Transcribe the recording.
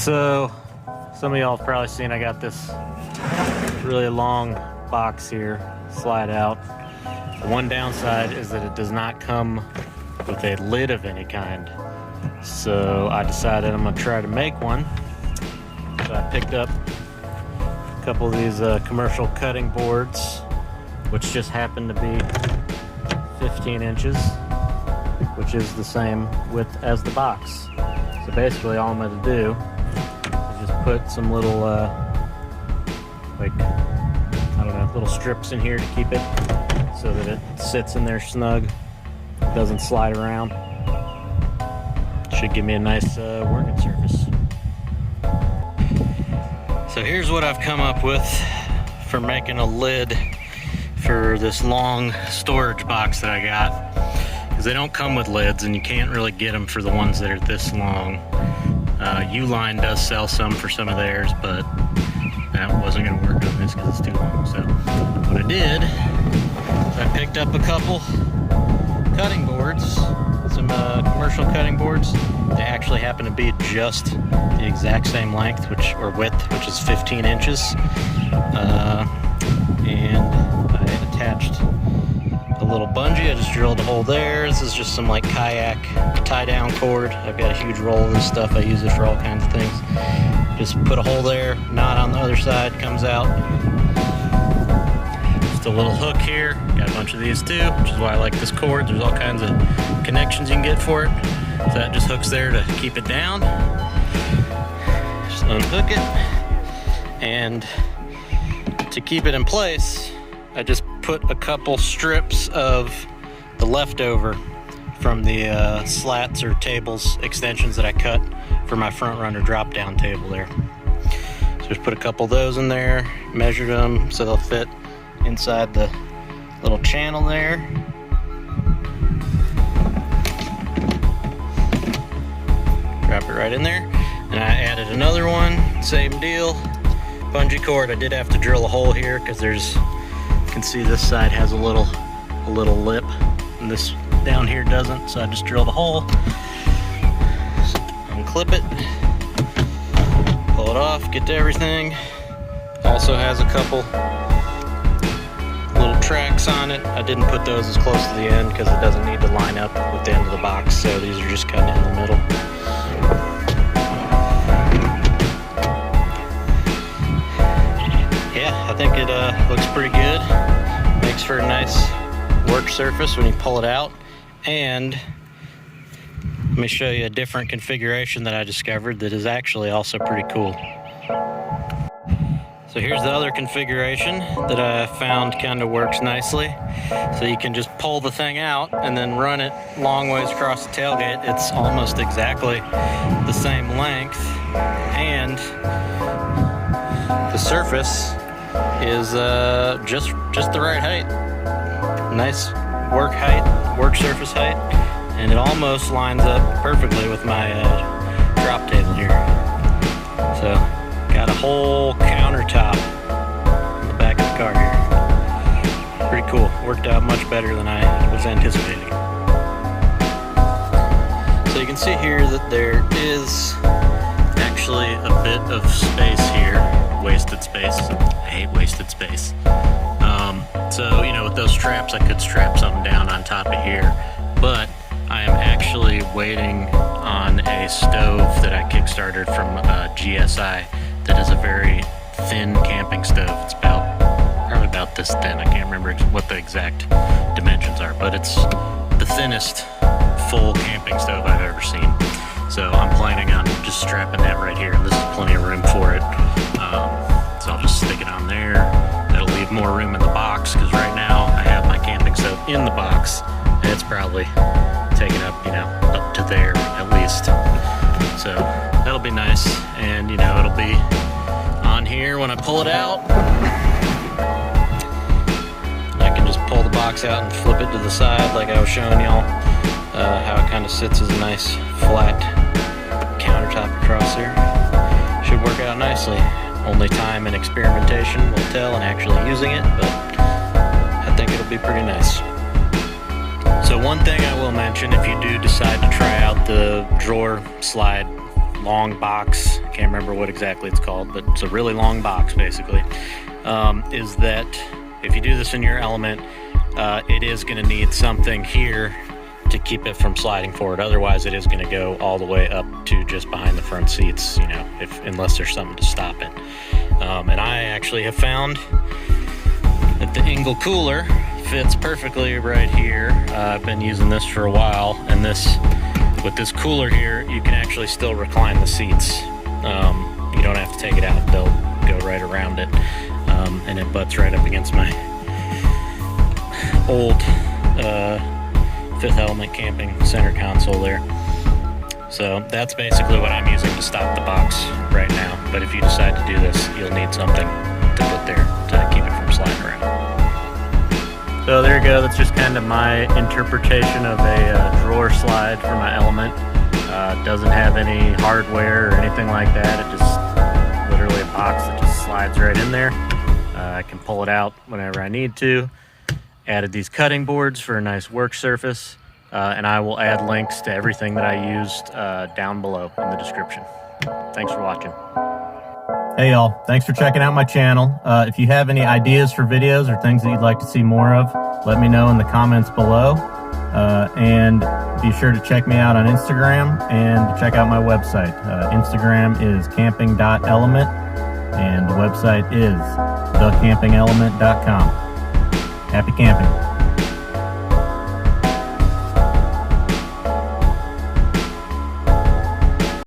So, some of y'all have probably seen I got this really long box here, slide out. The one downside is that it does not come with a lid of any kind. So I decided I'm gonna try to make one. So I picked up a couple of these commercial cutting boards, which just happen to be 15 inches, which is the same width as the box. So basically all I'm gonna do is just put some little, little strips in here to keep it so that it sits in there snug, doesn't slide around. Should give me a nice working surface. So here's what I've come up with for making a lid for this long storage box that I got, because they don't come with lids and you can't really get them for the ones that are this long. Uline does sell some for some of theirs, but that wasn't going to work on this because it's too long. So what I did, I picked up a couple cutting boards, some commercial cutting boards. They actually happen to be just the exact same length, width, which is 15 inches. And I attached a little bungee. I just drilled a hole there. This is just some like kayak tie down cord. I've got a huge roll of this stuff. I use it for all kinds of things. Just put a hole there, knot on the other side, comes out. Just a little hook here. Got a bunch of these too, which is why I like this cord. There's all kinds of connections you can get for it. So that just hooks there to keep it down. Just unhook it. And to keep it in place, I just put a couple strips of the leftover from the slats or tables extensions that I cut for my front runner drop down table there. So just put a couple of those in there, measured them so they'll fit inside the little channel there. Drop it right in there. And I added another one, same deal. Bungee cord. I did have to drill a hole here because you can see this side has a little lip and this down here doesn't, so I just drilled a hole, unclip it, pull it off, get to everything. Also has a couple little tracks on it. I didn't put those as close to the end because it doesn't need to line up with the end of the box, so these are just kind of in the middle. Yeah, I think it looks pretty good. Makes for a nice work surface when you pull it out. And let me show you a different configuration that I discovered that is actually also pretty cool. So here's the other configuration that I found kind of works nicely. So you can just pull the thing out and then run it long ways across the tailgate. It's almost exactly the same length, and the surface is just the right height. Nice work surface height, and it almost lines up perfectly with my drop table here. So got a whole countertop in the back of the car here. Pretty cool. Worked out much better than I was anticipating. So you can see here that there is actually a bit of space here. Wasted space. I hate wasted space. So, with those straps, I could strap something down on top of here, but I am actually waiting on a stove that I kickstarted from GSI that is a very thin camping stove. It's probably about this thin. I can't remember what the exact dimensions are, but it's the thinnest full camping stove I've ever seen. So I'm planning on just strapping that right here, and this is plenty of room for it. So I'll just stick it on there. That'll leave more room in the box, because right now I have my camping stove in the box, and it's probably taking up, up to there at least. So that'll be nice, and it'll be on here when I pull it out. I can just pull the box out and flip it to the side like I was showing y'all, how it kind of sits as a nice flat countertop across there. Should work out nicely. Only time and experimentation will tell and actually using it, but I think it'll be pretty nice. So one thing I will mention, if you do decide to try out the drawer slide long box, I can't remember what exactly it's called, but it's a really long box basically, is that if you do this in your Element, it is going to need something here to keep it from sliding forward. Otherwise it is going to go all the way up to just behind the front seats, you know, unless there's something to stop it. And I actually have found that the Engel cooler fits perfectly right here. I've been using this for a while, and with this cooler here, you can actually still recline the seats. You don't have to take it out, they'll go right around it. And it butts right up against my old Fifth Element camping center console there. So that's basically what I'm using to stop the box right now. But if you decide to do this, you'll need something to put there to keep it from sliding around. So there you go, that's just kind of my interpretation of a drawer slide for my Element. It doesn't have any hardware or anything like that. It just literally a box that just slides right in there. I can pull it out whenever I need to. Added these cutting boards for a nice work surface, and I will add links to everything that I used down below in the description. Thanks for watching. Hey y'all, thanks for checking out my channel. If you have any ideas for videos or things that you'd like to see more of, let me know in the comments below. And be sure to check me out on Instagram and check out my website. Instagram is camping.element and the website is thecampingelement.com. Happy camping.